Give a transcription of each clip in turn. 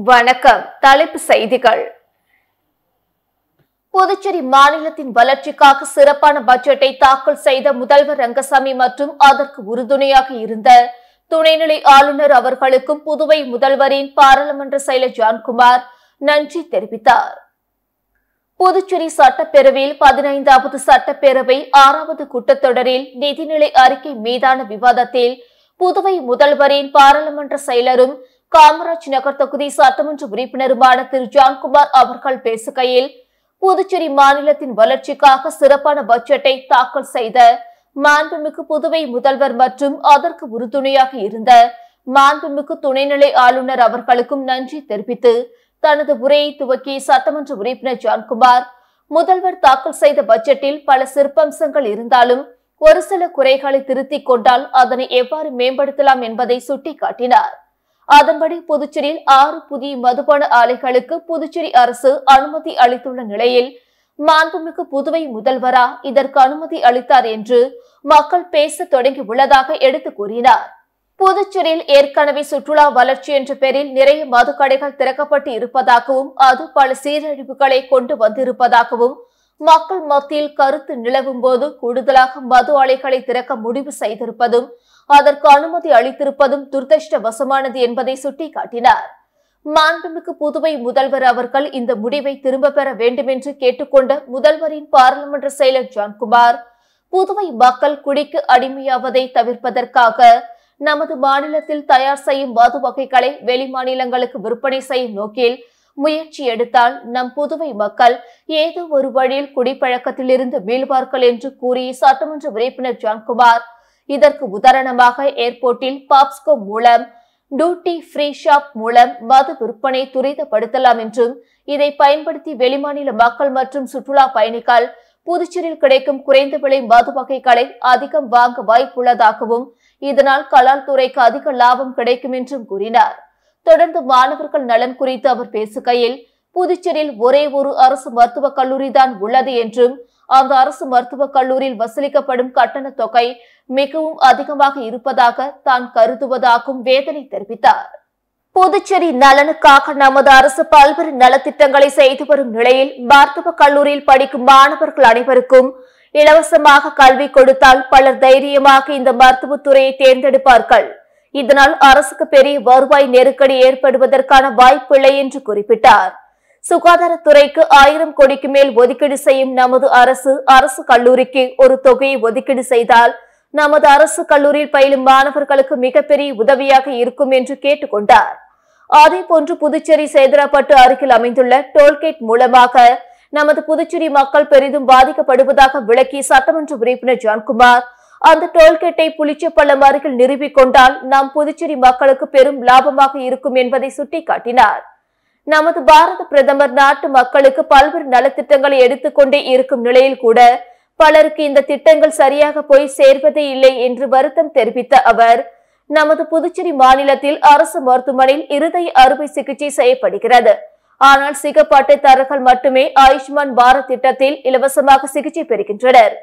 வணக்கம். தலைப்பு செய்திகள். புதுச்சேரி மாநிலத்தின் வளர்ச்சிக்காக சிறப்பான பட்ஜெட்டை தாக்கல் செய்த முதல்வர் ரங்கசாமி மற்றும் அதற்கு உறுதுணையாக இருந்த துணைநிலை ஆளுநர் அவர்களுக்கும் புதுவை முதல்வரின் பாராளுமன்ற செயலர் ஜான்குமார் நன்றி தெரிவித்தார். புதுச்சேரி சட்டப்பேரவையில் 15வது சட்டப்பேரவை 6வது கூட்டத்தொடரில் நிதிநிலை அறிக்கை மீதான விவாதத்தில் புதுவை முதல்வரின் பாராளுமன்ற செயலரும் காமராஜ் நகர் தொகுதி சட்டமன்ற உறுப்பினருமான திரு ஜான்குமார் அவர்கள் பேசுகையில், புதுச்சேரி மாநிலத்தின் வளர்ச்சிக்காக சிறப்பான பட்ஜெட்டை தாக்கல் செய்த மாண்புமிகு புதுவை முதல்வர் மற்றும் அதற்கு உறுதுணையாக இருந்த மாண்புமிகு துணைநிலை ஆளுநர் அவர்களுக்கும் நன்றி தெரிவித்து தனது உரையை துவக்கிய சட்டமன்ற உறுப்பினர் ஜான்குமார், முதல்வர் தாக்கல் செய்த பட்ஜெட்டில் பல சிறப்பம்சங்கள் இருந்தாலும் ஒரு சில குறைகளை திருத்திக் கொண்டால் அதனை எவ்வாறு மேம்படுத்தலாம் என்பதை சுட்டிக்காட்டினார். அதன்படி புதுச்சேரியில் 6 புதிய மதுபான ஆலைகளுக்கு புதுச்சேரி அரசு அனுமதி அளித்துள்ள நிலையில் மாண்புமிகு புதுவை முதல்வரா இதற்கு அனுமதி அளித்தார் என்று மக்கள் பேச தொடங்கி உள்ளதாக எடுத்து கூறினார். புதுச்சேரியில் ஏற்கனவே சுற்றுலா வளர்ச்சி என்ற பெயரில் நிறைய மதுக்கடைகள் திறக்கப்பட்டு இருப்பதாகவும் அது பல சீரழிவுகளை கொண்டு வந்திருப்பதாகவும் மக்கள் மத்தியில் கருத்து நிலவும் போது கூடுதலாக மது ஆலைகளை திறக்க முடிவு செய்திருப்பதும் அதற்கு அனுமதி அளித்திருப்பதும் துரதிருஷ்டவசமானது என்பதை சுட்டிக்காட்டினார். மாண்புமிகு புதுவை முதல்வர் அவர்கள் இந்த முடிவை திரும்ப பெற வேண்டும் என்று கேட்டுக்கொண்ட முதல்வரின் பாராளுமன்ற செயலர் ஜான்குமார், புதுவை மக்கள் குடிக்கு அடிமையாவதை தவிர்ப்பதற்காக நமது மாநிலத்தில் தயார் செய்யும் மது வகைகளை வெளி மாநிலங்களுக்கு விற்பனை செய்யும் நோக்கில் முயற்சி எடுத்தால் நம் புதுவை மக்கள் ஏதோ ஒரு வழியில் குடிப்பழக்கத்திலிருந்து மீள்வார்கள் என்று கூறிய சட்டமன்ற உறுப்பினர் ஜான்குமார், இதற்கு உதாரணமாக ஏர்போர்ட்டில் பாப்ஸ்கோ மூலம் டியூட்டி ஃப்ரீ ஷாப் மூலம் மது விற்பனை துரிதப்படுத்தலாம் என்றும் இதை பயன்படுத்தி வெளிமாநில மக்கள் மற்றும் சுற்றுலா பயணிகள் புதுச்சேரியில் கிடைக்கும் குறைந்த விலை மது வகைகளை அதிகம் வாங்க வாய்ப்புள்ளதாகவும் இதனால் கலால் துறைக்கு அதிக லாபம் கிடைக்கும் என்றும் கூறினார். தொடர்ந்து மாணவர்கள் நலன் குறித்து அவர் பேசுகையில், புதுச்சேரியில் ஒரே ஒரு அரசு மருத்துவக் கல்லூரி தான் உள்ளது என்றும் அந்த அரசு மருத்துவக் கல்லூரியில் வசூலிக்கப்படும் கட்டண தொகை மிகவும் அதிகமாக இருப்பதாக தான் கருதுவதாகவும் வேதனை தெரிவித்தார். புதுச்சேரி நலனுக்காக நமது அரசு பல்வேறு நலத்திட்டங்களை செய்து வரும் நிலையில் மருத்துவக் கல்லூரியில் படிக்கும் மாணவர்கள் அனைவருக்கும் இலவசமாக கல்வி கொடுத்தால் பலர் தைரியமாக இந்த மருத்துவத்துறையை தேர்ந்தெடுப்பார்கள். இதனால் அரசுக்கு பெரிய வருவாய் நெருக்கடி ஏற்படுவதற்கான வாய்ப்பில்லை என்று குறிப்பிட்டார். சுகாதாரத்துறைக்கு 1000 கோடிக்கு மேல் ஒதுக்கீடு செய்யும் நமது அரசு கல்லூரிக்கு ஒரு தொகையை ஒதுக்கீடு செய்தால் நமது அரசு கல்லூரியில் பயிலும் மாணவர்களுக்கு மிகப்பெரிய உதவியாக இருக்கும் என்று கேட்டுக்கொண்டார். அதேபோன்று புதுச்சேரி சேதராப்பட்டு அருகில் அமைந்துள்ள டோல்கேட் மூலமாக நமது புதுச்சேரி மக்கள் பெரிதும் பாதிக்கப்படுவதாக விளக்கிய சட்டமன்ற உறுப்பினர் ஜான்குமார், அந்த டோல்கேட்டை புளிச்சப்பள்ளம் அருகில் நிறுவிக் கொண்டால் நம் புதுச்சேரி மக்களுக்கு பெரும் லாபமாக இருக்கும் என்பதை சுட்டிக்காட்டினார். நமது பாரத பிரதமர் நாட்டு மக்களுக்கு பல்வேறு நலத்திட்டங்களை எடுத்துக்கொண்டே இருக்கும் நிலையில் கூட பலருக்கு இந்த திட்டங்கள் சரியாக போய் சேர்வதே இல்லை என்று வருத்தம் தெரிவித்த அவர், நமது புதுச்சேரி மாநிலத்தில் அரசு மருத்துவமனையில் இருதய அறுவை சிகிச்சை செய்யப்படுகிறது. ஆனால் சிகப்பு அட்டைதாரர்கள் மட்டுமே ஆயுஷ்மான் பாரத் திட்டத்தில் இலவசமாக சிகிச்சை பெறுகின்றனர்.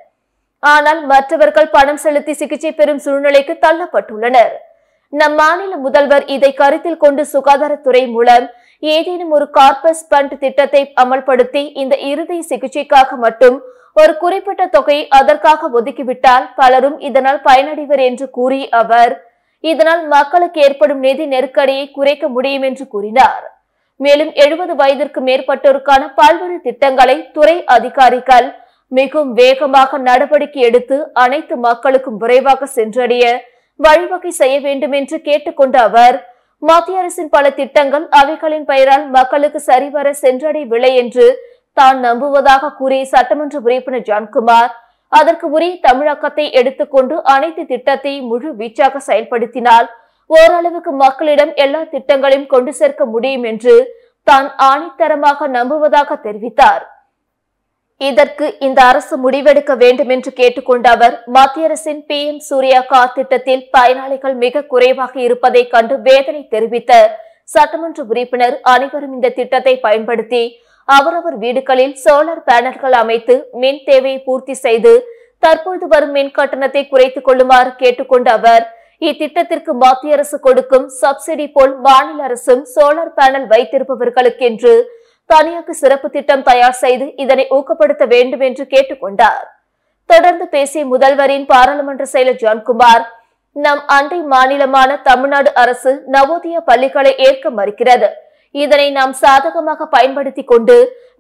ஆனால் மற்றவர்கள் பணம் செலுத்தி சிகிச்சை பெறும் சூழ்நிலைக்கு தள்ளப்பட்டுள்ளனர். நம் மாநில முதல்வர் இதை கருத்தில் கொண்டு சுகாதாரத்துறை மூலம் ஏதேனும் ஒரு கார்பஸ் பண்ட் திட்டத்தை அமல்படுத்தி இந்த இருதய சிகிச்சைக்காக மட்டும் ஒரு குறிப்பிட்ட தொகையை அதற்காக ஒதுக்கிவிட்டால் பலரும் இதனால் பயனடைவர் என்று கூறிய அவர், இதனால் மக்களுக்கு ஏற்படும் நிதி நெருக்கடியை குறைக்க முடியும் என்று கூறினார். மேலும் 70 வயதிற்கு மேற்பட்டோருக்கான பல்வேறு திட்டங்களை துறை அதிகாரிகள் மிகவும் வேகமாக நடவடிக்கை எடுத்து அனைத்து மக்களுக்கும் விரைவாக சென்றடைய வழிவகை செய்ய வேண்டும் என்று கேட்டுக்கொண்ட அவர், மத்திய அரசின் பல திட்டங்கள் அவைகளின் பெயரால் மக்களுக்கு சரிவர சென்றடையவில்லை என்று தான் நம்புவதாக கூறிய சட்டமன்ற உறுப்பினர் ஜான்குமார், அதற்கு உரிய தமிழகத்தை எடுத்துக்கொண்டு அனைத்து திட்டத்தையும் முழு வீச்சாக செயல்படுத்தினால் ஓரளவுக்கு மக்களிடம் எல்லா திட்டங்களையும் கொண்டு சேர்க்க முடியும் என்று தான் ஆணித்தரமாக நம்புவதாக தெரிவித்தார். இதற்கு இந்த அரசு முடிவெடுக்க வேண்டும் என்று கேட்டுக்கொண்ட அவர், மத்திய அரசின் PM சூர்யா கார் திட்டத்தில் பயனாளிகள் மிக குறைவாக இருப்பதை கண்டு வேதனை தெரிவித்த சட்டமன்ற உறுப்பினர், அனைவரும் இந்த திட்டத்தை பயன்படுத்தி அவரவர் வீடுகளில் சோலார் பேனல்கள் அமைத்து மின் தேவையை பூர்த்தி செய்து தற்போது வரும் மின் கட்டணத்தை குறைத்துக் கொள்ளுமாறு கேட்டுக்கொண்ட அவர், இத்திட்டத்திற்கு மத்திய அரசு கொடுக்கும் சப்சிடி போல் மாநில அரசும் சோலார் பேனல் வைத்திருப்பவர்களுக்கென்று தனியாக சிறப்பு திட்டம் தயார் செய்து இதனை ஊக்கப்படுத்த வேண்டும் என்று கேட்டுக்கொண்டார். தொடர்ந்து பேசிய முதல்வரின் பாராளுமன்ற செயலர் ஜான்குமார், நம் அண்டை மாநிலமான தமிழ்நாடு அரசு நவோதயா பள்ளிகளை ஏற்க மறுக்கிறது. இதனை நாம் சாதகமாக பயன்படுத்திக் கொண்டு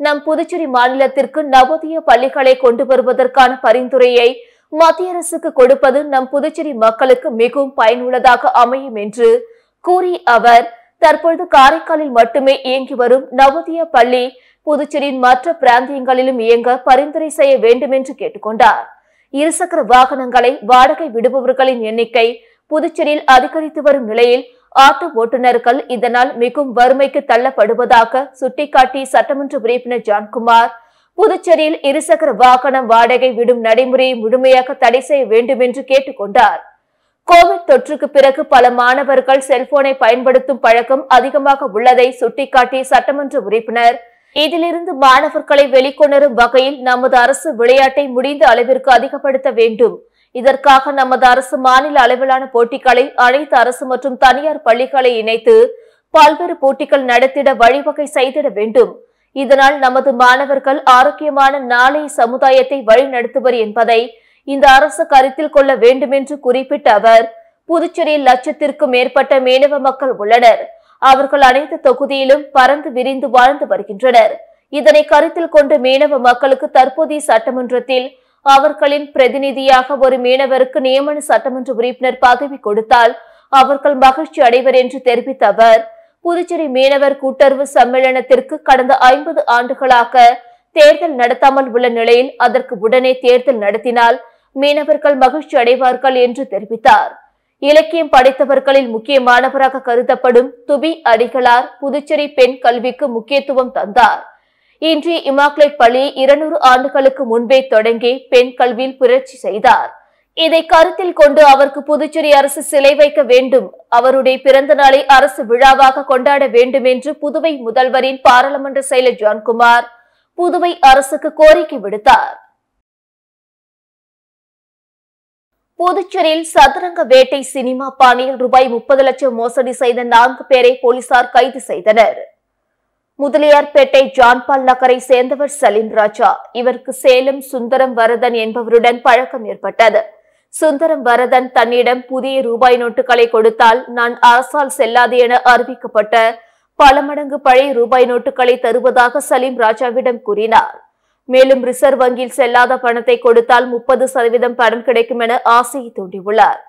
நம் புதுச்சேரி மாநிலத்திற்கு நவோதயா பள்ளிகளை கொண்டு வருவதற்கான பரிந்துரையை மத்திய அரசுக்கு கொடுப்பது நம் புதுச்சேரி மக்களுக்கு மிகவும் பயனுள்ளதாக அமையும் என்று கூறி அவர், தற்பொழுது காரைக்காலில் மட்டுமே இயங்கி வரும் நவோதயா பள்ளி புதுச்சேரியின் மற்ற பிராந்தியங்களிலும் இயங்க பரிந்துரை செய்ய வேண்டும் என்று கேட்டுக்கொண்டார். இருசக்கர வாகனங்களை வாடகை விடுபவர்களின் எண்ணிக்கை புதுச்சேரியில் அதிகரித்து வரும் நிலையில் ஆட்டோ ஓட்டுநர்கள் இதனால் மிகவும் வறுமைக்கு தள்ளப்படுவதாக சுட்டிக்காட்டி சட்டமன்ற உறுப்பினர் ஜான்குமார், புதுச்சேரியில் இருசக்கர வாகனம் வாடகை விடும் நடைமுறையை முழுமையாக தடை செய்ய வேண்டும் என்று கேட்டுக்கொண்டார். கோவிட் தொற்றுக்கு பிறகு பல மாணவர்கள் செல்போனை பயன்படுத்தும் பழக்கம் அதிகமாக உள்ளதை சுட்டிக்காட்டிய சட்டமன்ற உறுப்பினர், இதிலிருந்து மாணவர்களை வெளிக்கொணரும் வகையில் நமது அரசு விளையாட்டை முடிந்த அளவிற்கு அதிகப்படுத்த வேண்டும். இதற்காக நமது அரசு மாநில அளவிலான போட்டிகளை அனைத்து அரசு மற்றும் தனியார் பள்ளிகளை இணைத்து பல்வேறு போட்டிகள் நடத்திட வழிவகை செய்திட வேண்டும். இதனால் நமது மாணவர்கள் ஆரோக்கியமான நாளைய சமுதாயத்தை வழிநடத்துவர் என்பதை இந்த அரசு கருத்தில் கொள்ள வேண்டும் என்று குறிப்பிட்ட அவர், புதுச்சேரியில் லட்சத்திற்கும் மேற்பட்ட மீனவ மக்கள் உள்ளனர். அவர்கள் அனைத்து தொகுதியிலும் பறந்து விரிந்து வாழ்ந்து வருகின்றனர். இதனை கருத்தில் கொண்டு மீனவ மக்களுக்கு தற்போதைய சட்டமன்றத்தில் அவர்களின் பிரதிநிதியாக ஒரு மீனவருக்கு நியமன சட்டமன்ற உறுப்பினர் பதவி கொடுத்தால் அவர்கள் மகிழ்ச்சி அடைவர் என்று தெரிவித்த அவர், புதுச்சேரி மீனவர் கூட்டுறவு சம்மேளனத்திற்கு கடந்த 50 ஆண்டுகளாக தேர்தல் நடத்தாமல் உள்ள நிலையில் அதற்கு உடனே தேர்தல் நடத்தினால் மீனவர்கள் மகிழ்ச்சி அடைவார்கள் என்று தெரிவித்தார். இலக்கியம் படைத்தவர்களில் முக்கியமானவராக கருதப்படும் துபி அடிகளார் புதுச்சேரி பெண் கல்விக்கு முக்கியத்துவம் தந்தார். இன்றைய இமாக்லேட் பள்ளி 200 ஆண்டுகளுக்கு முன்பே தொடங்கி பெண் கல்வியில் புரட்சி செய்தார். இதை கருத்தில் கொண்டு அவருக்கு புதுச்சேரி அரசு சிலை வைக்க வேண்டும். அவருடைய பிறந்த நாளை அரசு விழாவாக கொண்டாட வேண்டும் என்று புதுவை முதல்வரின் பாராளுமன்ற செயலர் ஜான்குமார் புதுவை அரசுக்கு கோரிக்கை விடுத்தார். புதுச்சேரியில் சதுரங்க வேட்டை சினிமா பாணியில் ரூபாய் 30 லட்சம் மோசடி செய்த 4 பேரை போலீசார் கைது செய்தனர். முதலியார்பேட்டை ஜான்பால் நகரை சேர்ந்தவர் சலீம் ராஜா. இவருக்கு சேலம் சுந்தரம் வரதன் என்பவருடன் பழக்கம் ஏற்பட்டது. சுந்தரம் வரதன் தன்னிடம் புதிய ரூபாய் நோட்டுகளை கொடுத்தால் நான் அரசால் செல்லாது என அறிவிக்கப்பட்ட பல மடங்கு பழைய ரூபாய் நோட்டுகளை தருவதாக சலீம் ராஜாவிடம் கூறினார். மேலும் ரிசர்வ் வங்கியில் செல்லாத பணத்தை கொடுத்தால் 30% பணம் கிடைக்கும் என ஆசையை தூண்டியுள்ளார்.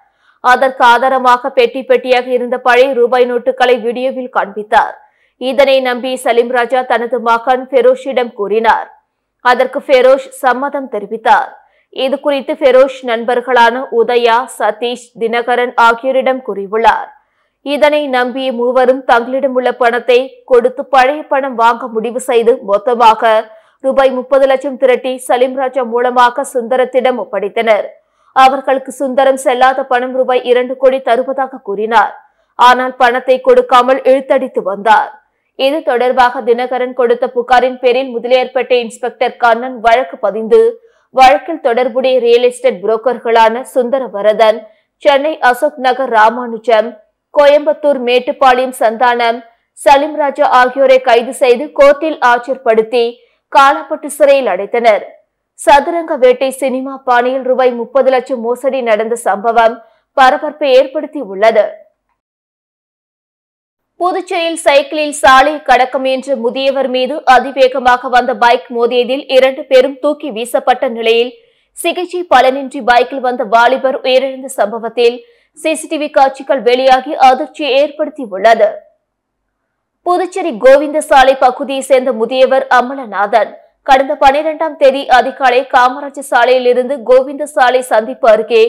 அதற்கு ஆதாரமாக பெட்டி பெட்டியாக இருந்த பழைய ரூபாய் நோட்டுகளை வீடியோவில் காண்பித்தார். இதனை நம்பி சலீம் ராஜா தனது மகன் ஃபெரோஷிடம் கூறினார். அதற்கு ஃபெரோஷ் சம்மதம் தெரிவித்தார். இது குறித்து ஃபெரோஷ் நண்பர்களான உதயா, சதீஷ், தினகரன் ஆகியோரிடம் கூறியுள்ளார். இதனை நம்பிய மூவரும் தங்களிடம் உள்ள பணத்தை கொடுத்து பழைய பணம் வாங்க முடிவு செய்து மொத்தமாக ரூபாய் 30 லட்சம் திரட்டி சலீம் ராஜா மூலமாக சுந்தரத்திடம் ஒப்படைத்தனர். அவர்களுக்கு சுந்தரம் செல்லாத பணம் ரூபாய் 2 கோடி தருவதாக கூறினார். ஆனால் பணத்தை கொடுக்காமல் இழுத்தடித்து வந்தார். இது தொடர்பாக தினகரன் கொடுத்த புகாரின் பேரில் முதலியார்பேட்டை இன்ஸ்பெக்டர் கண்ணன் வழக்கு பதிந்து வழக்கில் தொடர்புடைய ரியல் எஸ்டேட் புரோக்கர்களான சுந்தரவரதன், சென்னை அசோக் நகர் ராமானுஜம், கோயம்புத்தூர் மேட்டுப்பாளையம் சந்தானம், சலீம் ராஜா ஆகியோரை கைது செய்து கோர்ட்டில் ஆஜர்படுத்தி காலாப்பட்டு சிறையில் அடைத்தனர். சதுரங்க வேட்டை சினிமா பாணியில் ரூபாய் 30 லட்சம் மோசடி நடந்த சம்பவம் பரபரப்பை ஏற்படுத்தி உள்ளது. புதுச்சேரியில் சைக்கிளில் சாலை கடக்க முயன்ற முதியவர் மீது அதிவேகமாக வந்த பைக் மோதியதில் 2 பேரும் தூக்கி வீசப்பட்ட நிலையில் சிகிச்சை பலனின்றி பைக்கில் வந்த வாலிபர் உயிரிழந்த சம்பவத்தில் சிசிடிவி காட்சிகள் வெளியாகி அதிர்ச்சியை ஏற்படுத்தியுள்ளது. புதுச்சேரி கோவிந்த சாலை பகுதியை சேர்ந்த முதியவர் அமலநாதன் கடந்த 12ஆம் தேதி அதிகாலை காமராஜர் சாலையில் இருந்து கோவிந்த சாலை சந்திப்பு அருகே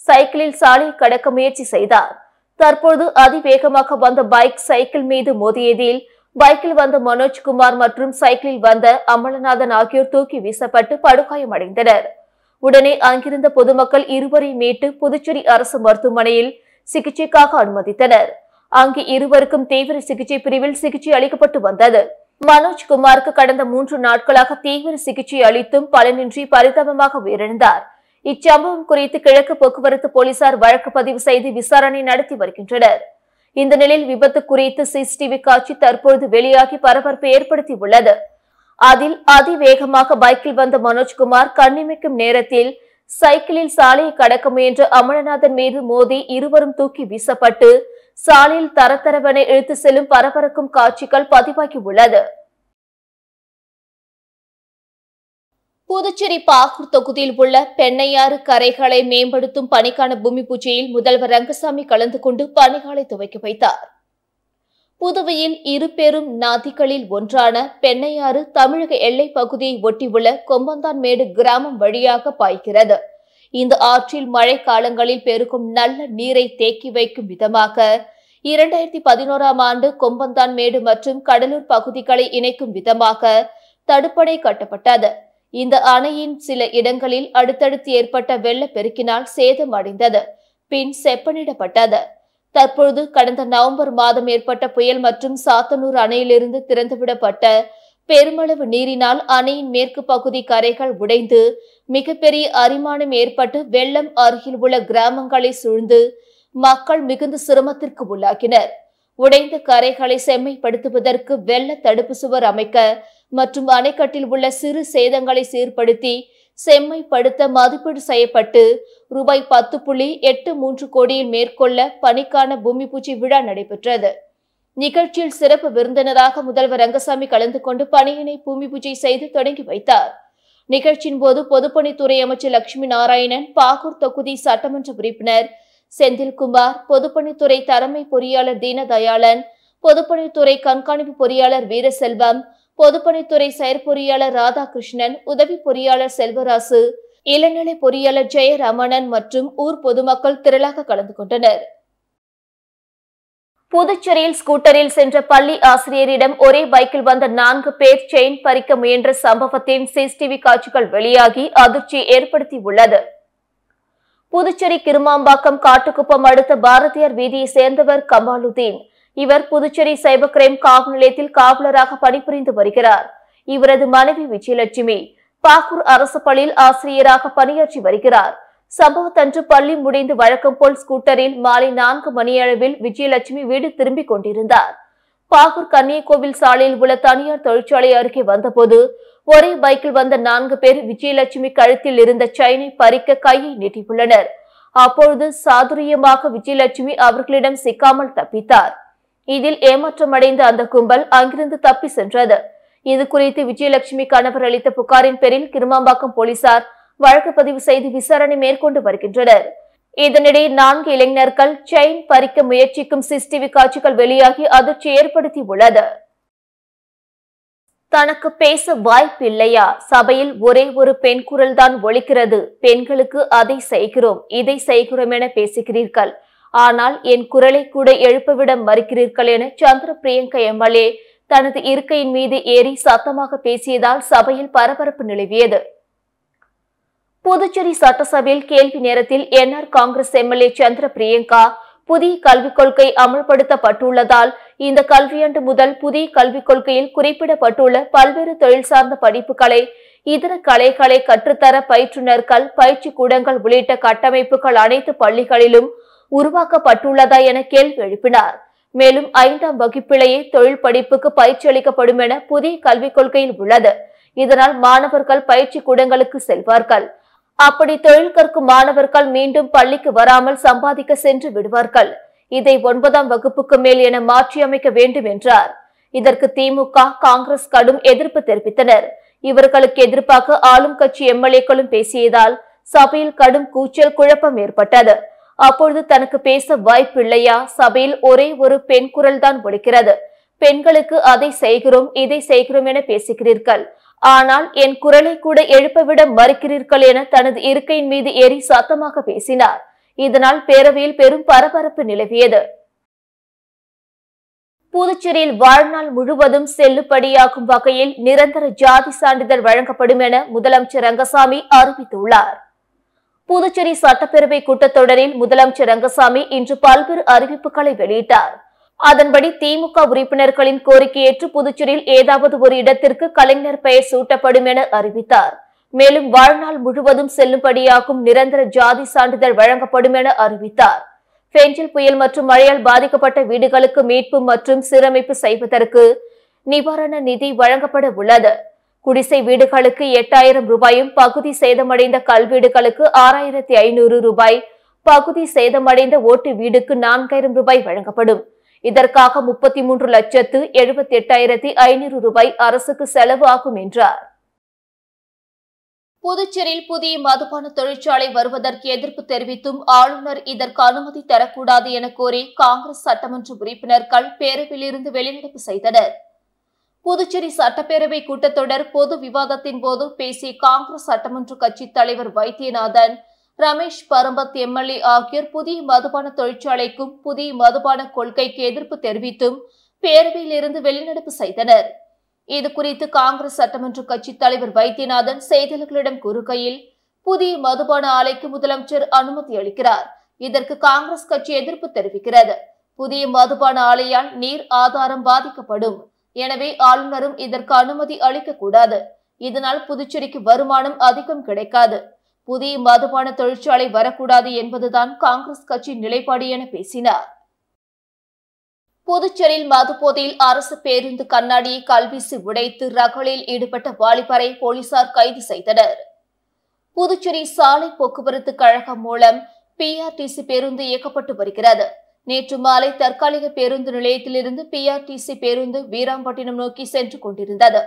சைக்கிளில் சாலை கடக்க முயற்சி செய்தார். தற்போது அதிவேகமாக வந்த பைக் சைக்கிள் மீது மோதியதில் பைக்கில் வந்த மனோஜ்குமார் மற்றும் சைக்கிளில் வந்த அமலநாதன் ஆகியோர் தூக்கி வீசப்பட்டு படுகாயமடைந்தனர். உடனே அங்கிருந்த பொதுமக்கள் இருவரையும் மீட்டு புதுச்சேரி அரசு மருத்துவமனையில் சிகிச்சைக்காக அனுமதித்தனர். அங்கு இருவருக்கும் தீவிர சிகிச்சை பிரிவில் சிகிச்சை அளிக்கப்பட்டு வந்தது. மனோஜ்குமாருக்கு கடந்த 3 நாட்களாக தீவிர சிகிச்சை அளித்தும் பலனின்றி பரிதாபமாக உயிரிழந்தார். இச்சம்பவம் குறித்து கிழக்கு போக்குவரத்து போலீசார் வழக்கு பதிவு செய்து விசாரணை நடத்தி வருகின்றனர். இந்த நிலையில் விபத்து குறித்து சிசிடிவி காட்சி தற்போது வெளியாகி பரபரப்பை ஏற்படுத்தியுள்ளது. அதில் அதிவேகமாக பைக்கில் வந்த மனோஜ்குமார் கண்ணிமைக்கும் நேரத்தில் சைக்கிளில் சாலையை கடக்க முயன்ற அமலநாதன் மீது மோதி இருவரும் தூக்கி வீசப்பட்டு சாலையில் தரத்தரவென இழுத்து செல்லும் பரபரக்கும் காட்சிகள் பதிவாகியுள்ளது. புதுச்சேரி பாகூர் தொகுதியில் உள்ள பெண்ணையாறு கரைகளை மேம்படுத்தும் பணிக்கான பூமி பூஜையில் முதல்வர் ரங்கசாமி கலந்து கொண்டு பணிகளை துவக்கி வைத்தார். புதுவையில் இரு பெரும் நதிகளில் ஒன்றான பெண்ணையாறு தமிழக எல்லை பகுதியை ஒட்டியுள்ள கொம்பந்தான்மேடு கிராமம் வழியாக பாய்கிறது. இந்த ஆற்றில் மழை காலங்களில் பெருகும் நல்ல நீரை தேக்கி வைக்கும் விதமாக 2011ஆம் ஆண்டு கொம்பந்தான்மேடு மற்றும் கடலூர் பகுதிகளை இணைக்கும் விதமாக தடுப்பணை கட்டப்பட்டது. இந்த அணையின் சில இடங்களில் அடுத்தடுத்து ஏற்பட்ட வெள்ளப்பெருக்கினால் சேதம் அடைந்தது. பின் செப்பனிடப்பட்டது. தற்பொழுது கடந்த நவம்பர் மாதம் ஏற்பட்ட புயல் மற்றும் சாத்தனூர் அணையிலிருந்து திறந்துவிடப்பட்ட பெருமளவு நீரினால் அணையின் மேற்கு பகுதி கரைகள் உடைந்து மிகப்பெரிய அரிமானம் ஏற்பட்டு வெள்ளம் அருகில் உள்ள கிராமங்களை சூழ்ந்து மக்கள் மிகுந்த சிரமத்திற்கு உள்ளாகினர். உடைந்த கரைகளை செம்மைப்படுத்துவதற்கு வெள்ள தடுப்பு சுவர் அமைக்க மற்றும் அணைக்கட்டில் உள்ள சிறு சேதங்களை சீர்படுத்தி செம்மைப்படுத்த மதிப்பீடு செய்யப்பட்டு ரூபாய் 10.83 கோடியில் மேற்கொள்ள பணிக்கான பூமி பூஜை விழா நடைபெற்றது. நிகழ்ச்சியில் சிறப்பு விருந்தினராக முதல்வர் ரங்கசாமி கலந்து கொண்டு பணியினை பூமி பூஜை செய்து தொடங்கி வைத்தார். நிகழ்ச்சியின் போது பொதுப்பணித்துறை அமைச்சர் லட்சுமி நாராயணன், பாகூர் தொகுதி சட்டமன்ற உறுப்பினர் செந்தில்குமார், பொதுப்பணித்துறை தலைமை பொறியாளர் தீனதயாளன், பொதுப்பணித்துறை கண்காணிப்பு பொறியாளர் வீரசெல்வம், பொதுப்பணித்துறை செயற்பொறியாளர் ராதாகிருஷ்ணன், உதவி பொறியாளர் செல்வராசு, இளநிலை பொறியாளர் ஜெயரமணன் மற்றும் ஊர் பொதுமக்கள் திரளாக கலந்து கொண்டனர். புதுச்சேரியில் ஸ்கூட்டரில் சென்ற பள்ளி ஆசிரியரிடம் ஒரே பைக்கில் வந்த 4 பேர் செயின் பறிக்க முயன்ற சம்பவத்தின் சிசிடிவி காட்சிகள் வெளியாகி அதிர்ச்சியை ஏற்படுத்தியுள்ளது. புதுச்சேரி கிருமாம்பாக்கம் காட்டுக்குப்பம் அடுத்த பாரதியார் வீதியை சேர்ந்தவர் கமாலுதீன். இவர் புதுச்சேரி சைபர் கிரைம் காவல் நிலையத்தில் காவலராக பணிபுரிந்து வருகிறார். இவரது மனைவி விஜயலட்சுமி பாகூர் அரசு பள்ளியில் ஆசிரியராக பணியாற்றி வருகிறார். சம்பவத்தன்று பள்ளி முடிந்து வழக்கம் போல் ஸ்கூட்டரில் மாலை 4 மணியளவில் விஜயலட்சுமி வீடு திரும்பிக் கொண்டிருந்தார். பாகூர் கன்னியகோவில் சாலையில் உள்ள தனியார் தொழிற்சாலை அருகே வந்தபோது ஒரே பைக்கில் வந்த 4 பேர் விஜயலட்சுமி கழுத்தில் இருந்த செயினை பறிக்க கையை நீட்டியுள்ளனர். அப்பொழுது சாதுரியமாக விஜயலட்சுமி அவர்களிடம் சிக்காமல் தப்பித்தார். இதில் ஏமாற்றமடைந்த அந்த கும்பல் அங்கிருந்து தப்பி சென்றது. இது குறித்து விஜயலட்சுமி கணவர் அளித்த புகாரின் பேரில் கிருமாம்பாக்கம் போலீசார் வழக்கு பதிவு செய்து விசாரணை மேற்கொண்டு வருகின்றனர். இதனிடையே 4 இளைஞர்கள் செயின் பறிக்க முயற்சிக்கும் சிசிடிவி காட்சிகள் வெளியாகி அதிர்ச்சி ஏற்படுத்தியுள்ளது. தனக்கு பேச வாய்ப்பில்லையா? சபையில் ஒரே ஒரு பெண் குரல் தான் ஒலிக்கிறது. பெண்களுக்கு அதை செய்கிறோம், இதை செய்கிறோம் என பேசுகிறீர்கள். ஆனால் என் குரலை கூட எழுப்பவிட மறுக்கிறீர்கள் என சந்திர பிரியங்கா எம்எல்ஏ தனது இருக்கையின் மீது ஏறி சத்தமாக பேசியதால் சபையில் பரபரப்பு நிலவியது. புதுச்சேரி சட்டசபையில் கேள்வி நேரத்தில் என்ஆர் காங்கிரஸ் எம்எல்ஏ சந்திர பிரியங்கா, புதிய கல்விக் கொள்கை அமல்படுத்தப்பட்டுள்ளதால் இந்த கல்வியாண்டு முதல் புதிய கல்விக் கொள்கையில் குறிப்பிடப்பட்டுள்ள பல்வேறு தொழில் சார்ந்த படிப்புகளை, இதர கலைகளை கற்றுத்தர பயிற்றுநர்கள், பயிற்சி கூடங்கள் உள்ளிட்ட கட்டமைப்புகள் அனைத்து பள்ளிகளிலும் உருவாக்கப்பட்டுள்ளதா என கேள்வி எழுப்பினார். மேலும் 5ஆம் வகுப்பிலேயே தொழில் படிப்புக்கு பயிற்சி அளிக்கப்படும் என புதிய கல்விக் கொள்கையில் உள்ளது. இதனால் மாணவர்கள் பயிற்சி கூடங்களுக்கு செல்வார்கள். அப்படி தொழில் கற்கும் மாணவர்கள் மீண்டும் பள்ளிக்கு வராமல் சம்பாதிக்க சென்று விடுவார்கள். இதை 9ஆம் வகுப்புக்கு மேல் என மாற்றியமைக்க வேண்டும் என்றார். இதற்கு திமுக, காங்கிரஸ் கடும் எதிர்ப்பு தெரிவித்தனர். இவர்களுக்கு எதிர்ப்பாக ஆளும் கட்சி எம்எல்ஏக்களும் பேசியதால் சபையில் கடும் கூச்சல், குழப்பம் ஏற்பட்டது. அப்பொழுது தனக்கு பேச வாய்ப்பில்லையா? சபையில் ஒரே ஒரு பெண் குரல் தான் ஒலிக்கிறது. பெண்களுக்கு அதை செய்கிறோம், இதை செய்கிறோம் என பேசுகிறீர்கள். ஆனால் என் குரலை கூட எழுப்பவிட மறுக்கிறீர்கள் என தனது இருக்கையின் மீது ஏறி சத்தமாக பேசினார். இதனால் பேரவையில் பெரும் பரபரப்பு நிலவியது. புதுச்சேரியில் வாழ்நாள் முழுவதும் செல்லுபடியாகும் வகையில் நிரந்தர ஜாதி சான்றிதழ் வழங்கப்படும் என முதலமைச்சர் ரங்கசாமி அறிவித்துள்ளார். புதுச்சேரி சட்டப்பேரவை கூட்டத்தொடரில் முதலமைச்சர் ரங்கசாமி இன்று பல்வேறு அறிவிப்புகளை வெளியிட்டார். அதன்படி திமுக உறுப்பினர்களின் கோரிக்கை ஏற்று புதுச்சேரியில் ஏதாவது ஒரு இடத்திற்கு கலைஞர் பெயர் சூட்டப்படும் என அறிவித்தார். மேலும் வாழ்நாள் முழுவதும் செல்லும்படியாகும் நிரந்தர ஜாதி சான்றிதழ் வழங்கப்படும் என அறிவித்தார். பெஞ்சல் புயல் மற்றும் மழையால் பாதிக்கப்பட்ட வீடுகளுக்கு மீட்பு மற்றும் சீரமைப்பு செய்வதற்கு நிவாரண நிதி வழங்கப்பட உள்ளது. குடிசை வீடுகளுக்கு 8000 ரூபாயும், பகுதி சேதமடைந்த கல்வீடுகளுக்கு 6500 ரூபாய், பகுதி சேதமடைந்த ஓட்டு வீடுக்கு 4000 ரூபாய் வழங்கப்படும். இதற்காக 33,78,500 ரூபாய் அரசுக்கு செலவு ஆகும் என்றார். புதுச்சேரியில் புதிய மதுபான தொழிற்சாலை வருவதற்கு எதிர்ப்பு தெரிவித்தும் ஆளுநர் இதற்கு அனுமதி தரக்கூடாது என கோரி காங்கிரஸ் சட்டமன்ற உறுப்பினர்கள் பேரவையிலிருந்து வெளிநடப்பு செய்தனர். புதுச்சேரி சட்டப்பேரவை கூட்டத்தொடர் பொது விவாதத்தின் போது பேசிய காங்கிரஸ் சட்டமன்ற கட்சி தலைவர் வைத்தியநாதன், ரமேஷ் பரம்பத் எம்எல்ஏ ஆகியோர் புதிய மதுபான தொழிற்சாலைக்கும் புதிய மதுபான கொள்கைக்கு எதிர்ப்பு தெரிவித்தும் பேரவையிலிருந்து வெளிநடப்பு செய்தனர். இதுகுறித்து காங்கிரஸ் சட்டமன்ற கட்சி தலைவர் வைத்தியநாதன் செய்தியாளர்களிடம் கூறுகையில், புதிய மதுபான ஆலைக்கு முதலமைச்சர் அனுமதி அளிக்கிறார். இதற்கு காங்கிரஸ் கட்சி எதிர்ப்பு தெரிவிக்கிறது. புதிய மதுபான ஆலையால் நீர் ஆதாரம் பாதிக்கப்படும். எனவே ஆளுநரும் இதற்கு அனுமதி அளிக்கக்கூடாது. இதனால் புதுச்சேரிக்கு வருமானம் அதிகம் கிடைக்காது. புதிய மதுபான தொழிற்சாலை வரக்கூடாது என்பதுதான் காங்கிரஸ் கட்சியின் நிலைப்பாடு என பேசினார். புதுச்சேரியில் மதுபோதையில் அரசு பேருந்து கண்ணாடியை கல்வீசி உடைத்து ரகளில் ஈடுபட்ட வாலிபரை போலீசார் கைது செய்தனர். புதுச்சேரி சாலை போக்குவரத்து கழகம் மூலம் பிஆர்டிசி பேருந்து இயக்கப்பட்டு வருகிறது. நேற்று மாலை தற்காலிக பேருந்து நிலையத்திலிருந்து பிஆர்டிசி பேருந்து வீராம்பட்டினம் நோக்கி சென்று கொண்டிருந்தது.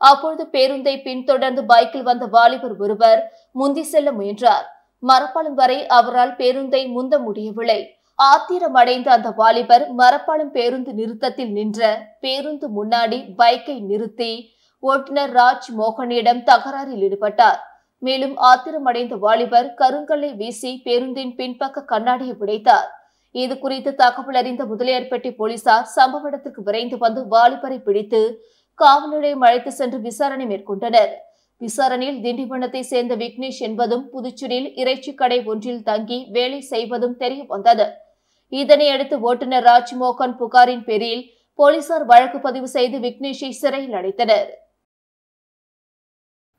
அப்பொழுது பேருந்தை பின்தொடர்ந்து பைக்கில் வந்த வாலிபர் ஒருவர் முந்தி செல்ல முயன்றார். மரப்பாலம் வரை அவரால் பேருந்தை முந்த முடியவில்லை. ஆத்திரமடைந்த அந்த வாலிபர் மரப்பாலம் பேருந்து நிறுத்தத்தில் நின்ற பேருந்து முன்னாடி பைக்கை நிறுத்தி ஓட்டுநர் ராஜ் மோகனிடம் தகராறில் ஈடுபட்டார். மேலும் ஆத்திரமடைந்த வாலிபர் கருங்கல்லை வீசி பேருந்தின் பின்பக்க கண்ணாடியை உடைத்தார். இது குறித்து தகவல் அறிந்த முதலியார்பேட்டை போலீசார் சம்பவ இடத்திற்கு விரைந்து வந்து வாலிபரை பிடித்து காவல் நிலையம் அழைத்து சென்று விசாரணை மேற்கொண்டனர். விசாரணையில் திண்டிவனத்தை சேர்ந்த விக்னேஷ் என்பதும் புதுச்சேரியில் இறைச்சி கடை ஒன்றில் தங்கி வேலை செய்வதும் தெரிய வந்தது. இதனையடுத்து ஓட்டுநர் ராஜ்மோகன் புகாரின் பேரில் போலீசார் வழக்கு பதிவு செய்து விக்னேஷை சிறையில் அடைத்தனர்.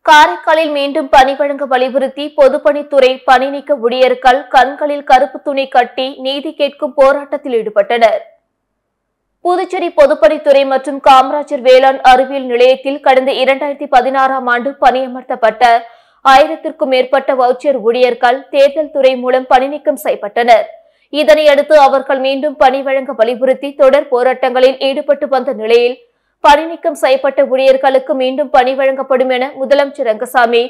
காரைக்காலில் மீண்டும் பணி வழங்க வலியுறுத்தி பொதுப்பணித்துறை பணி நீக்க ஊழியர்கள் கண்களில் கருப்பு துணி கட்டி நீதி கேட்கும் போராட்டத்தில் ஈடுபட்டனர். புதுச்சேரி பொதுப்பணித்துறை மற்றும் காமராஜர் வேளாண் அறிவியல் நிலையத்தில் கடந்த 2016ஆம் ஆண்டு பணியமர்த்தப்பட்ட 1000க்கும் மேற்பட்ட வவுச்சர் ஊழியர்கள் தேர்தல் துறை மூலம் பணி நீக்கம் செய்யப்பட்டனர். இதனையடுத்து அவர்கள் மீண்டும் பணி வழங்க வலியுறுத்தி தொடர் போராட்டங்களில் ஈடுபட்டு வந்த நிலையில் பணி நீக்கம் செய்யப்பட்ட ஊழியர்களுக்கு மீண்டும் பணி வழங்கப்படும் என முதலமைச்சர் ரங்கசாமி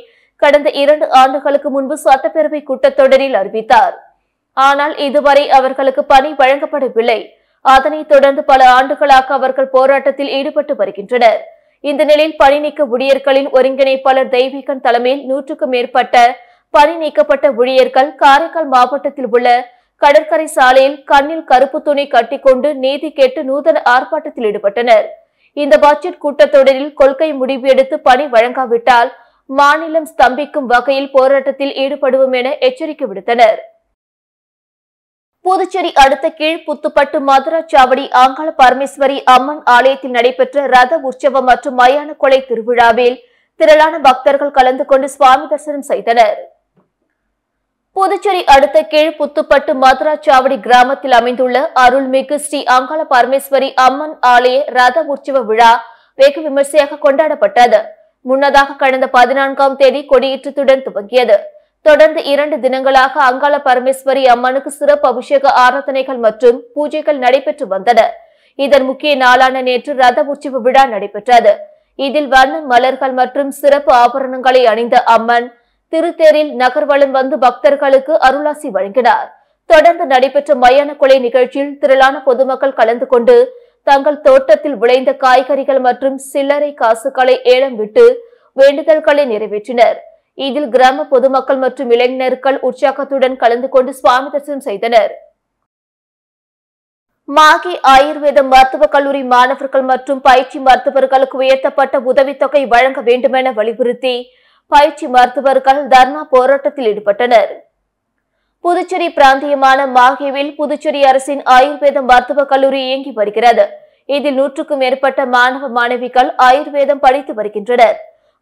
கடந்த 2 ஆண்டுகளுக்கு முன்பு சட்டப்பேரவை கூட்டத்தொடரில் அறிவித்தார். ஆனால் இதுவரை அவர்களுக்கு பணி வழங்கப்படவில்லை. அதனைத் தொடர்ந்து பல ஆண்டுகளாக அவர்கள் போராட்டத்தில் ஈடுபட்டு வருகின்றனர். இந்த நிலையில் பணி நீக்க ஊழியர்களின் ஒருங்கிணைப்பாளர் தெய்வீகன் தலைமையில் 100க்கும் மேற்பட்ட பணி நீக்கப்பட்ட ஊழியர்கள் காரைக்கால் மாவட்டத்தில் உள்ள கடற்கரை சாலையில் கண்ணில் கருப்பு துணி கட்டிக்கொண்டு நீதி கேட்டு நூதன ஆர்ப்பாட்டத்தில் ஈடுபட்டனர். இந்த பட்ஜெட் கூட்டத்தொடரில் கொள்கை முடிவு எடுத்து பணி வழங்காவிட்டால் மாநிலம் ஸ்தம்பிக்கும் வகையில் போராட்டத்தில் ஈடுபடுவோம் என எச்சரிக்கை விடுத்தனர். புதுச்சேரி அடுத்த கீழ் புத்துப்பட்டு மதுராச்சாவடி அங்காள பரமேஸ்வரி அம்மன் ஆலயத்தில் நடைபெற்ற ரத உற்சவம் மற்றும் மயான கொலை திருவிழாவில் திரளான பக்தர்கள் கலந்து கொண்டு சுவாமி தரிசனம் செய்தனர். புதுச்சேரி அடுத்த கீழ் புத்துப்பட்டு மதுராச்சாவடி கிராமத்தில் அமைந்துள்ள அருள்மிகு ஸ்ரீ அங்காள பரமேஸ்வரி அம்மன் ஆலய ரத உற்சவ விழா வெகு விமர்சையாக கொண்டாடப்பட்டது. முன்னதாக கடந்த 14ஆம் தேதி கொடியேற்றத்துடன் துவங்கியது. தொடர்ந்து 2 தினங்களாக அங்காள பரமேஸ்வரி அம்மனுக்கு சிறப்பு அபிஷேக ஆராதனைகள் மற்றும் பூஜைகள் நடைபெற்று வந்தன. இதன் முக்கிய நாளான நேற்று ரத உற்சவ விழா நடைபெற்றது. இதில் வண்ண மலர்கள் மற்றும் சிறப்பு ஆபரணங்களை அணிந்த அம்மன் திருத்தேரில் நகர்வலம் வந்து பக்தர்களுக்கு அருளாசி வழங்கினார். தொடர்ந்து நடைபெற்ற மயான கொலை நிகழ்ச்சியில் திரளான பொதுமக்கள் கலந்து கொண்டு தங்கள் தோட்டத்தில் விளைந்த காய்கறிகள் மற்றும் சில்லறை காசுகளை ஏலம் விட்டு வேண்டுதல்களை நிறைவேற்றினர். இதில் கிராம பொதுமக்கள் மற்றும் இளைஞர்கள் உற்சாகத்துடன் கலந்து கொண்டு சுவாமி தரிசனம் செய்தனர். மாகி ஆயுர்வேத மருத்துவக் கல்லூரி மாணவர்கள் மற்றும் பயிற்சி மருத்துவர்களுக்கு உயர்த்தப்பட்ட உதவித்தொகை வழங்க வேண்டுமென வலியுறுத்தி பயிற்சி மருத்துவர்கள் தர்ணா போராட்டத்தில் ஈடுபட்டனர். புதுச்சேரி பிராந்தியமான மாகேவில் புதுச்சேரி அரசின் ஆயுர்வேத மருத்துவக் கல்லூரி இயங்கி வருகிறது. இதில் 100க்கும் மேற்பட்ட மாணவ மாணவிகள் ஆயுர்வேதம் படித்து வருகின்றனர்.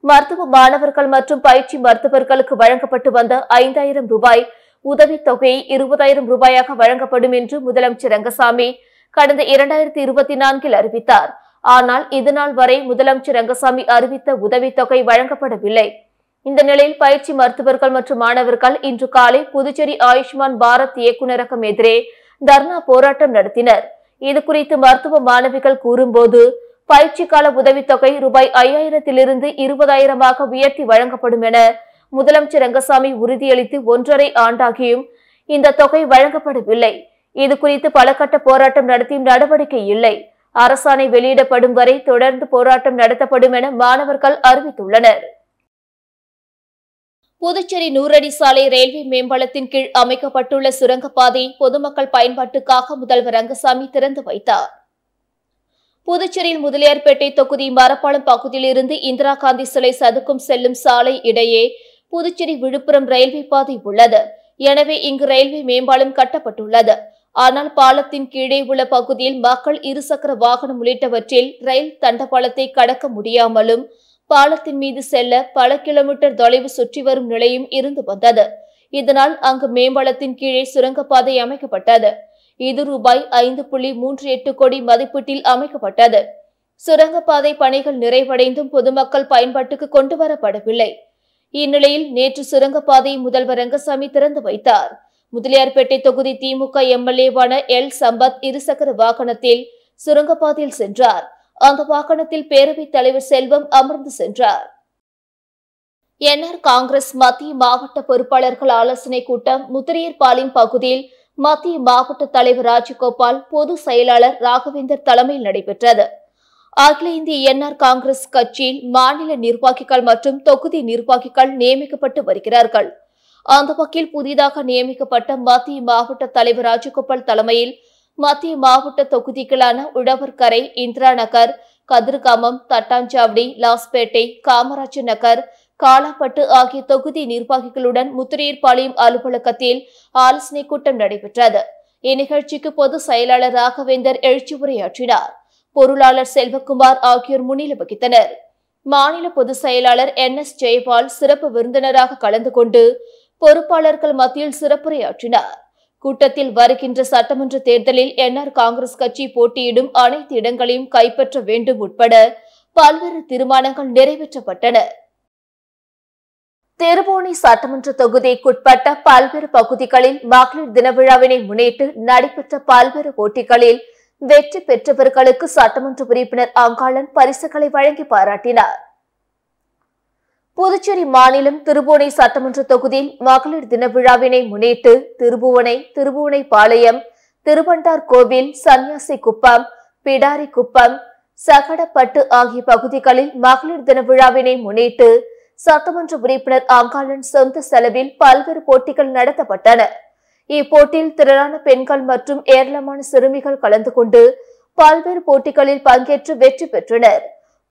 மருத்துவ மாணவர்கள் மற்றும் பயிற்சி மருத்துவர்களுக்கு வழங்கப்பட்டு வந்த 5000 ரூபாய் உதவித்தொகை 20,000 ரூபாயாக வழங்கப்படும் என்று முதலமைச்சர் ரங்கசாமி கடந்த 2024 அறிவித்தார். ஆனால் இதுநாள் வரை முதலமைச்சர் ரங்கசாமி அறிவித்த உதவித்தொகை வழங்கப்படவில்லை. இந்த நிலையில் பயிற்சி மருத்துவர்கள் மற்றும் மாணவர்கள் இன்று காலை புதுச்சேரி ஆயுஷ்மான் பாரத் இயக்குநரகம் எதிரே தர்ணா போராட்டம் நடத்தினர். இதுகுறித்து மருத்துவ மாணவிகள் கூறும்போது, பயிற்சி கால உதவித்தொகை ரூபாய் 5000 20,000 உயர்த்தி வழங்கப்படும் என முதலமைச்சர் ரங்கசாமி உறுதியளித்து 1.5 ஆண்டாகியும் இந்த தொகை வழங்கப்படவில்லை. இதுகுறித்து பல கட்ட போராட்டம் நடத்தியும் நடவடிக்கை இல்லை. அரசாணை வெளியிடப்படும் வரை தொடர்ந்து போராட்டம் நடத்தப்படும் என மாணவர்கள் அறிவித்துள்ளனர். புதுச்சேரி 100 அடி சாலை ரயில்வே மேம்பாலத்தின் கீழ் அமைக்கப்பட்டுள்ள சுரங்கப்பாதையை பொதுமக்கள் பயன்பாட்டுக்காக முதல்வர் ரங்கசாமி திறந்து வைத்தார். புதுச்சேரியில் முதலியார்பேட்டை தொகுதி மரப்பாலம் பகுதியிலிருந்து இந்திரா காந்தி சிலை சதுக்கம் செல்லும் சாலை இடையே புதுச்சேரி விழுப்புரம் ரயில்வே பாதை உள்ளது. எனவே இங்கு ரயில்வே மேம்பாலம் கட்டப்பட்டுள்ளது. ஆனால் பாலத்தின் கீழே உள்ள பகுதியில் மக்கள் இருசக்கர வாகனம் உள்ளிட்டவற்றில் ரயில் தண்டவாளத்தை கடக்க முடியாமலும் பாலத்தின் மீது செல்ல பல கிலோமீட்டர் தொலைவு சுற்றி வரும் நிலையும் இருந்து வந்தது. இதனால் அங்கு மேம்பாலத்தின் கீழே சுரங்கப்பாதை அமைக்கப்பட்டது. இது ரூபாய் 5.38 கோடி மதிப்பீட்டில் அமைக்கப்பட்டது. சுரங்கப்பாதை பணிகள் நிறைவடைந்தும் பொதுமக்கள் பயன்பாட்டுக்கு கொண்டு வரப்படவில்லை. இந்நிலையில் நேற்று சுரங்கப்பாதையை முதல்வர் ரங்கசாமி திறந்து வைத்தார். முதலியார்பேட்டை தொகுதி திமுக எம்எல்ஏவான எல் சம்பத் இருசக்கர வாகனத்தில் சுரங்கப்பாதையில் சென்றார். அந்த வாகனத்தில் பேரவைத் தலைவர் செல்வம் அமர்ந்து சென்றார். என்ஆர் காங்கிரஸ் மத்திய மாவட்ட பொறுப்பாளர்கள் ஆலோசனை கூட்டம் முத்திரையர்பாளையம் பகுதியில் மத்திய மாவட்ட தலைவர் ராஜகோபால், பொது செயலாளர் ராகவேந்தர் தலைமையில் நடைபெற்றது. அகில இந்திய என்ஆர் காங்கிரஸ் கட்சியில் மாநில நிர்வாகிகள் மற்றும் தொகுதி நிர்வாகிகள் நியமிக்கப்பட்டு வருகிறார்கள். அந்த வகையில் புதிதாக நியமிக்கப்பட்ட மத்திய மாவட்ட தலைவர் ராஜகோபால் தலைமையில் மத்திய மாவட்ட தொகுதிகளான உழவர்கரை, இந்திரா நகர், கதிர்காமம், தட்டாஞ்சாவடி, லாஸ்பேட்டை, காமராஜர் நகர், காலாப்பட்டு ஆகிய தொகுதி நிர்வாகிகளுடன் முத்திரையர்பாளையம் அலுவலகத்தில் ஆலோசனை கூட்டம் நடைபெற்றது. இந்நிகழ்ச்சிக்கு பொது செயலாளர் ராகவேந்தர் எழுச்சி உரையாற்றினார். பொருளாளர் செல்வகுமார் ஆகியோர் முன்னிலை வகித்தனர். மாநில பொதுச் செயலாளர் NS ஜெயபால் சிறப்பு விருந்தினராக கலந்து கொண்டு பொறுப்பாளர்கள் மத்தியில் சிறப்புரையாற்றினார். கூட்டத்தில் வருகின்ற சட்டமன்ற தேர்தலில் என்ஆர் காங்கிரஸ் கட்சி போட்டியிடும் அனைத்து இடங்களையும் கைப்பற்ற வேண்டும் உட்பட பல்வேறு தீர்மானங்கள் நிறைவேற்றப்பட்டன. திருபுவனை சட்டமன்ற தொகுதிக்குட்பட்ட பல்வேறு பகுதிகளில் மகளிர் தின விழாவினை முன்னிட்டு நடைபெற்ற பல்வேறு போட்டிகளில் வெற்றி பெற்றவர்களுக்கு சட்டமன்ற உறுப்பினர் அங்காளன் பரிசுகளை வழங்கி பாராட்டினார். புதுச்சேரி மாநிலம் திருபுவனை சட்டமன்ற தொகுதியில் மகளிர் தின விழாவினை முன்னிட்டு திருபுவனை பாளையம், திருவண்டார் கோவில், சன்னியாசி குப்பம், பிடாரி குப்பம், சகடப்பட்டு ஆகிய பகுதிகளில் மகளிர் தின விழாவினை முன்னிட்டு சட்டமன்ற உறுப்பினர் அங்காளன் சொந்த செலவில் பல்வேறு போட்டிகள் நடத்தப்பட்டன. இப்போட்டியில் திரளான பெண்கள் மற்றும் ஏராளமான சிறுமிகள் கலந்து கொண்டு பல்வேறு போட்டிகளில் பங்கேற்று வெற்றி பெற்றனர்.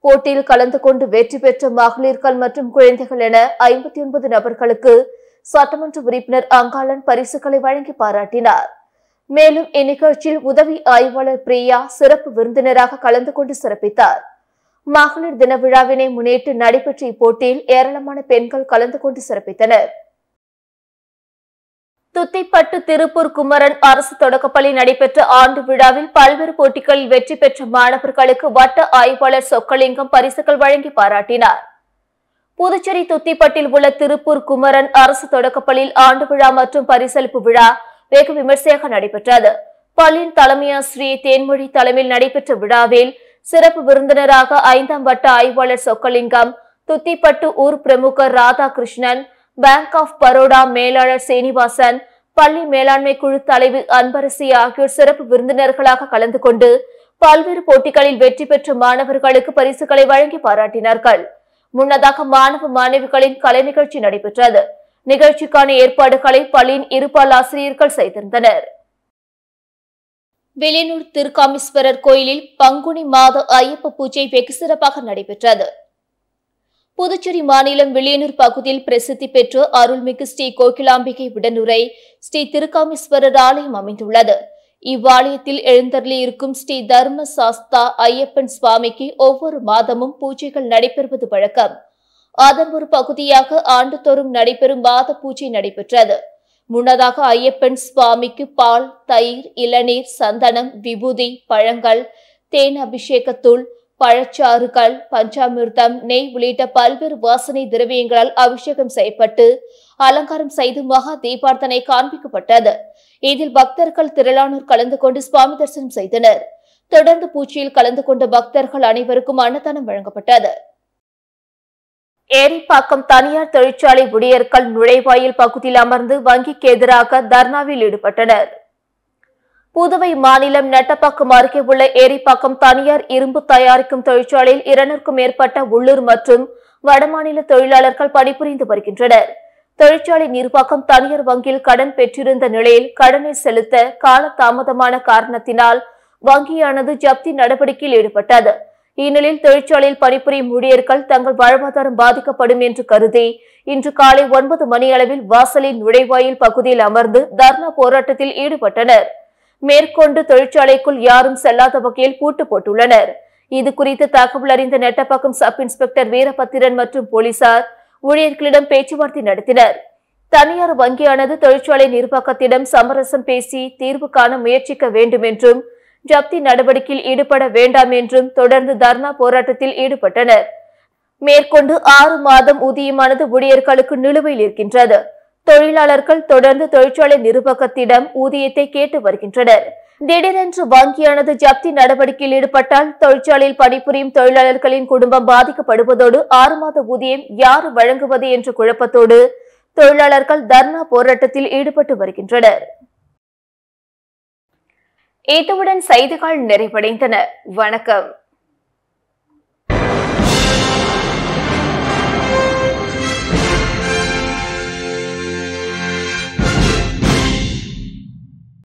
போட்டியில் கலந்து கொண்டு வெற்றி பெற்ற மகளிர்கள் மற்றும் குழந்தைகள் என 59 நபர்களுக்கு சட்டமன்ற உறுப்பினர் அங்காளன் பரிசுகளை வழங்கி பாராட்டினார். மேலும் இந்நிகழ்ச்சியில் உதவி ஆய்வாளர் பிரியா சிறப்பு விருந்தினராக கலந்து கொண்டு சிறப்பித்தார். மகளிர் தின விழாவினை முன்னிட்டு நடைபெற்ற இப்போட்டியில் ஏராளமான பெண்கள் கலந்து கொண்டு சிறப்பித்தனர். துத்திப்பட்டு திருப்பூர் குமரன் அரசு தொடக்கப்பள்ளி நடைபெற்ற ஆண்டு விழாவில் பல்வேறு போட்டிகளில் வெற்றி பெற்ற மாணவர்களுக்கு வட்ட ஆய்வாளர் சொக்கலிங்கம் பரிசுகள் வழங்கி பாராட்டினார். புதுச்சேரி துத்திப்பட்டில் உள்ள திருப்பூர் குமரன் அரசு தொடக்கப்பள்ளியில் ஆண்டு விழா மற்றும் பரிசளிப்பு விழா வெகு விமர்சையாக நடைபெற்றது. பள்ளியின் தலைமையாசிரியை தேன்மொழி தலைமையில் நடைபெற்ற விழாவில் சிறப்பு விருந்தினராக 5ஆம் வட்ட ஆய்வாளர் சொக்கலிங்கம், துத்திப்பட்டு ஊர் பிரமுகர் ராதாகிருஷ்ணன், பேங்க் ஆஃப் பரோடா மேலாளர் சீனிவாசன், பள்ளி மேலாண்மை குழு தலைவி அன்பரசி ஆகியோர் சிறப்பு விருந்தினர்களாக கலந்து கொண்டு பல்வேறு போட்டிகளில் வெற்றி பெற்ற மாணவர்களுக்கு பரிசுகளை வழங்கி பாராட்டினார்கள். முன்னதாக மாணவ மாணவிகளின் கலை நிகழ்ச்சி நடைபெற்றது. நிகழ்ச்சிக்கான ஏற்பாடுகளை பள்ளியின் இருபால் ஆசிரியர்கள் செய்திருந்தனர். வெளியனூர் திருக்காமீஸ்வரர் கோயிலில் பங்குனி மாத ஐயப்ப பூஜை வெகு சிறப்பாக நடைபெற்றது. புதுச்சேரி மாநிலம் வெளியனூர் பகுதியில் பிரசித்தி பெற்ற அருள்மிகு ஸ்ரீ கோகிலாம்பிகை உடனுரை ஸ்ரீ திருக்காமீஸ்வரர் ஆலயம் அமைந்துள்ளது. இவ்வாலயத்தில் எழுந்தருளி இருக்கும் ஸ்ரீ தர்ம சாஸ்தா ஐயப்பன் சுவாமிக்கு ஒவ்வொரு மாதமும் பூஜைகள் நடைபெறுவது வழக்கம். அதன் ஒரு பகுதியாக ஆண்டுதோறும் நடைபெறும் மாத பூஜை நடைபெற்றது. முன்னதாக ஐயப்பன் சுவாமிக்கு பால், தயிர், இளநீர், சந்தனம், விபூதி, பழங்கள், தேன் அபிஷேகத்தூள், பழச்சாறுகள், பஞ்சாமிர்தம், நெய் உள்ளிட்ட பல்வேறு வாசனை திரவியங்களால் அபிஷேகம் செய்யப்பட்டு அலங்காரம் செய்து மகா தீபார்த்தனை காண்பிக்கப்பட்டது. இதில் பக்தர்கள் திரளானோர் கலந்து கொண்டு சுவாமி தரிசனம் செய்தனர். தொடர்ந்து பூஜையில் கலந்து கொண்ட பக்தர்கள் அனைவருக்கும் அன்னதானம் வழங்கப்பட்டது. ஏரிப்பாக்கம் தனியார் தொழிற்சாலை ஊழியர்கள் நுழைவாயில் பகுதியில் அமர்ந்து வங்கிக்கு எதிராக தர்ணாவில் ஈடுபட்டனர். புதுவை மாநிலம் நெட்டப்பாக்கம் அருகே உள்ள ஏரிப்பாக்கம் தனியார் இரும்பு தயாரிக்கும் தொழிற்சாலையில் 200க்கும் மேற்பட்ட உள்ளூர் மற்றும் வடமாநில தொழிலாளர்கள் பணிபுரிந்து வருகின்றனர். தொழிற்சாலை நிர்வாகம் தனியார் வங்கியில் கடன் பெற்றிருந்த நிலையில் கடனை செலுத்த கால தாமதமான காரணத்தினால் வங்கியானது ஜப்தி நடவடிக்கையில் ஈடுபட்டது. இந்நிலையில் தொழிற்சாலையில் பணிபுரியும் ஊழியர்கள் தங்கள் வாழ்வாதாரம் பாதிக்கப்படும் என்று கருதி இன்று காலை 9 மணி அளவில் வாசலின் நுழைவாயில் பகுதியில் அமர்ந்து தர்ணா போராட்டத்தில் ஈடுபட்டனர். மேற்கொண்டு தொழிற்சாலைக்குள் யாரும் செல்லாத வகையில் பூட்டு போட்டுள்ளனர். இது குறித்து தகவல் அறிந்த நெட்டப்பாக்கம் சப் இன்ஸ்பெக்டர் வீரபத்திரன் மற்றும் போலீசார் ஊழியர்களிடம் பேச்சுவார்த்தை நடத்தினர். தனியார் வங்கியானது தொழிற்சாலை நிர்வாகத்திடம் சமரசம் பேசி தீர்வு காண முயற்சிக்க வேண்டும் என்றும் ஜப்தி நடவடிக்கையில் ஈடுபட வேண்டாம் என்றும் தொடர்ந்து தர்ணா போராட்டத்தில் ஈடுபட்டனர். மேற்கொண்டு 6 மாதம் ஊதியமானது ஊழியர்களுக்கு நிலுவையில் இருக்கின்றது. தொழிலாளர்கள் தொடர்ந்து தொழிற்சாலை நிர்வாகத்திடம் ஊதியத்தை கேட்டு வருகின்றனர். திடீரென்று வங்கியானது ஜப்தி நடவடிக்கையில் ஈடுபட்டால் தொழிற்சாலையில் பணிபுரியும் தொழிலாளர்களின் குடும்பம் பாதிக்கப்படுவதோடு 6 மாத ஊதியம் யார் வழங்குவது என்ற குழப்பத்தோடு தொழிலாளர்கள் தர்ணா போராட்டத்தில் ஈடுபட்டு வருகின்றனர். இத்துடன் செய்திகள் நிறைவடைந்தன. வணக்கம்.